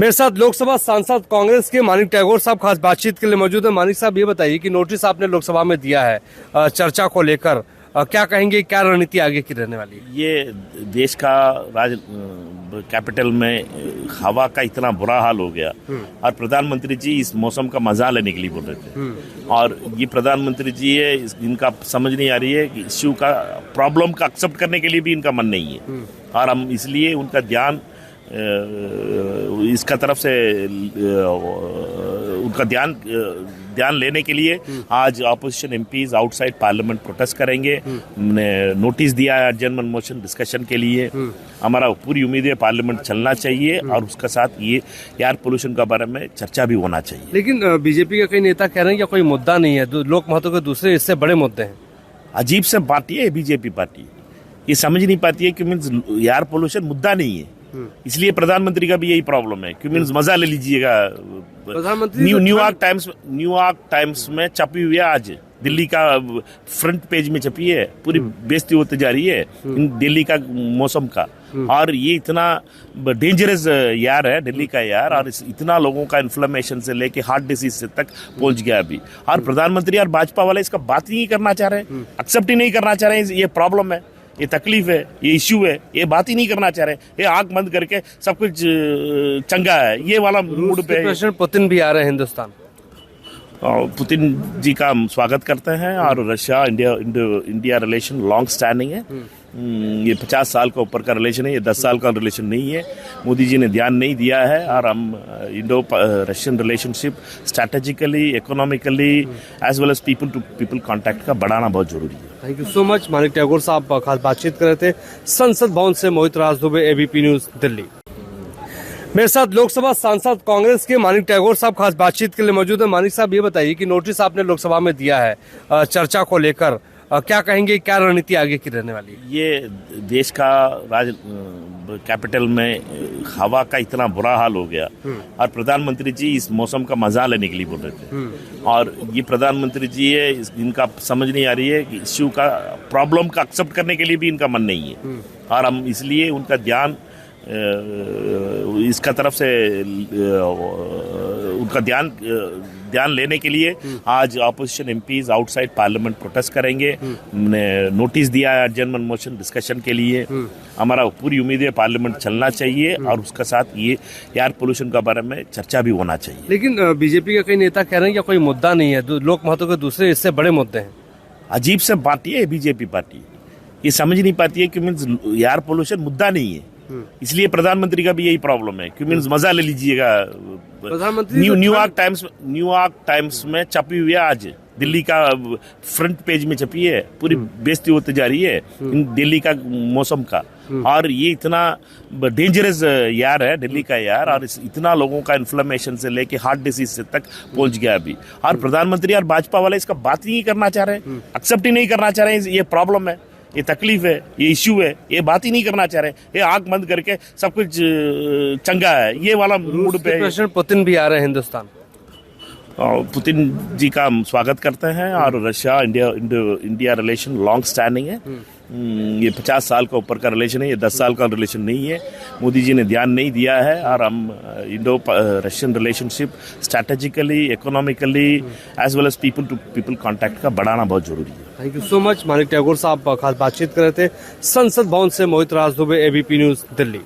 मेरे साथ लोकसभा सांसद कांग्रेस के मानिक टैगोर साहब खास बातचीत के लिए मौजूद है। मानिक साहब, ये बताइए कि नोटिस आपने लोकसभा में दिया है चर्चा को लेकर, क्या कहेंगे, क्या रणनीति आगे की रहने वाली है? ये देश का कैपिटल में हवा का इतना बुरा हाल हो गया और प्रधानमंत्री जी इस मौसम का मजा लेने के लिए बोल रहे थे और ये प्रधानमंत्री जी है, इनका समझ नहीं आ रही है कि इश्यू का प्रॉब्लम का एक्सेप्ट करने के लिए भी इनका मन नहीं है और हम इसलिए उनका ध्यान इसका तरफ से उनका ध्यान लेने के लिए आज opposition MPs outside parliament protest करेंगे। नोटिस दिया है अर्जेंटमेंट मोशन डिस्कशन के लिए। हमारा पूरी उम्मीद है पार्लियामेंट चलना चाहिए और उसके साथ ये एयर पोल्यूशन के बारे में चर्चा भी होना चाहिए। लेकिन बीजेपी के कई नेता कह रहे हैं कि कोई मुद्दा नहीं है, लोक महत्व के दूसरे इससे बड़े मुद्दे हैं। अजीब से पार्टी है बीजेपी पार्टी, ये समझ नहीं पाती है कि मीन्स एयर पोल्यूशन मुद्दा नहीं है, इसलिए प्रधानमंत्री का भी यही प्रॉब्लम है कि मीन्स मजा ले लीजिएगा। प्रधानमंत्री न्यूयॉर्क टाइम्स में छपी हुई है, आज दिल्ली का फ्रंट पेज में छपी है, पूरी बेइज्जती होती जा रही है दिल्ली का मौसम का। और ये इतना डेंजरस एयर है दिल्ली का एयर, और इतना लोगों का इन्फ्लेमेशन से लेके हार्ट डिसीज से तक पहुंच गया अभी। और प्रधानमंत्री और भाजपा वाले इसका बात ही नहीं करना चाह रहे, एक्सेप्ट ही नहीं करना चाह रहे। ये प्रॉब्लम है, ये तकलीफ है, ये इश्यू है, ये बात ही नहीं करना चाह रहे। ये आंख बंद करके सब कुछ चंगा है, ये वाला मूड पे। प्रेसिडेंट पुतिन भी आ रहे हैं हिंदुस्तान। पुतिन जी का हम स्वागत करते हैं और Russia India relation long standing है। ये 50 साल का ऊपर का रिलेशन है, ये 10 साल का रिलेशन नहीं है। मोदी जी ने ध्यान नहीं दिया है और हम Indo Russian relationship strategically, economically as well as people to people contact का बढ़ाना बहुत जरूरी है। Thank you so much. Manik Tagore साहब खास बातचीत कर रहे थे संसद भवन से। Mohit Raj Dubey, ABP News, Delhi. मेरे साथ लोकसभा सांसद कांग्रेस के मानिक टैगोर साहब खास बातचीत के लिए मौजूद है। मानिक साहब, ये बताइए कि नोटिस आपने लोकसभा में दिया है चर्चा को लेकर, क्या कहेंगे, क्या रणनीति आगे की रहने वाली है? ये देश का कैपिटल में हवा का इतना बुरा हाल हो गया और प्रधानमंत्री जी इस मौसम का मजा लेने के लिए बोल रहे थे और ये प्रधानमंत्री जी है, इनका समझ नहीं आ रही है कि इश्यू का प्रॉब्लम का एक्सेप्ट करने के लिए भी इनका मन नहीं है और हम इसलिए उनका ध्यान इसका तरफ से उनका ध्यान लेने के लिए आज opposition MPs outside parliament protest करेंगे। नोटिस दिया है अर्जेंटमेंट मोशन डिस्कशन के लिए। हमारा पूरी उम्मीद है पार्लियामेंट चलना चाहिए और उसके साथ ये एयर पोल्यूशन के बारे में चर्चा भी होना चाहिए। लेकिन बीजेपी के कई नेता कह रहे हैं कि कोई मुद्दा नहीं है, लोक महत्व के दूसरे इससे बड़े मुद्दे हैं। अजीब से पार्टी है बीजेपी पार्टी, ये समझ नहीं पाती है कि मीन्स एयर पोल्यूशन मुद्दा नहीं है, इसलिए प्रधानमंत्री का भी यही प्रॉब्लम है कि मीन्स मजा ले लीजिएगा। प्रधानमंत्री न्यूयॉर्क टाइम्स में छपी हुई है, आज दिल्ली का फ्रंट पेज में छपी है, पूरी बेइज्जती होती जा रही है दिल्ली का मौसम का। और ये इतना डेंजरस एयर है दिल्ली का एयर, और इतना लोगों का इन्फ्लेमेशन से लेके हार्ट डिसीज से तक पहुंच गया अभी। और प्रधानमंत्री और भाजपा वाले इसका बात ही नहीं करना चाह रहे, एक्सेप्ट ही नहीं करना चाह रहे। ये प्रॉब्लम है, ये तकलीफ है, ये इश्यू है, ये बात ही नहीं करना चाह रहे। ये आंख बंद करके सब कुछ चंगा है, ये वाला मूड पे। प्रेसिडेंट पुतिन भी आ रहे हैं हिंदुस्तान। पुतिन जी का हम स्वागत करते हैं और Russia India relation long standing है। ये 50 साल का ऊपर का रिलेशन है, ये 10 साल का रिलेशन नहीं है। मोदी जी ने ध्यान नहीं दिया है और हम Indo Russian relationship strategically, economically as well as people to people contact का बढ़ाना बहुत जरूरी है। Thank you so much. Manik Tagore साहब खास बातचीत कर रहे थे संसद भवन से। Mohit Raj Dubey, ABP News, Delhi.